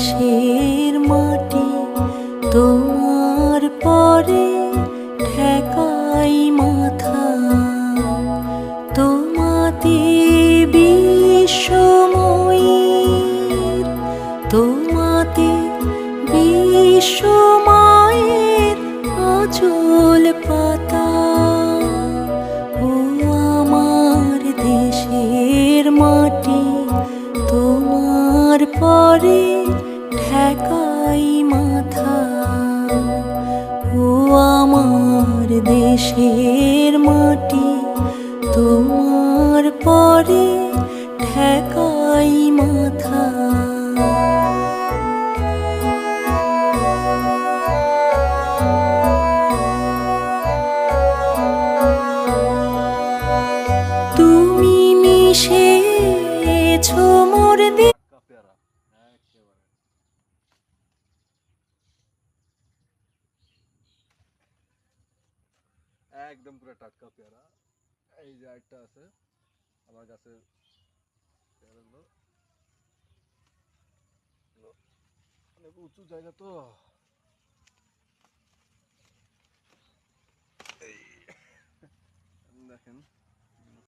দেশের মাটি তোমার পরে ঠেকাই মাথা। তোমাতে বিশ্বময়ীর, তোমাতে বিশ্বমায়ের আঁচল পাতা। ও আমার দেশের মাটি তোমার পরে ঠেকাই মাথা। ও আমার দেশের মাটি তোমার পরে ঠেকাই মাথা। তুমি মিশেছো মোর একদম পুরো টাটকা পেয়ারা। এই যে একটা আছে আমার গাছের, অনেক উঁচু জায়গা তো, এই দেখেন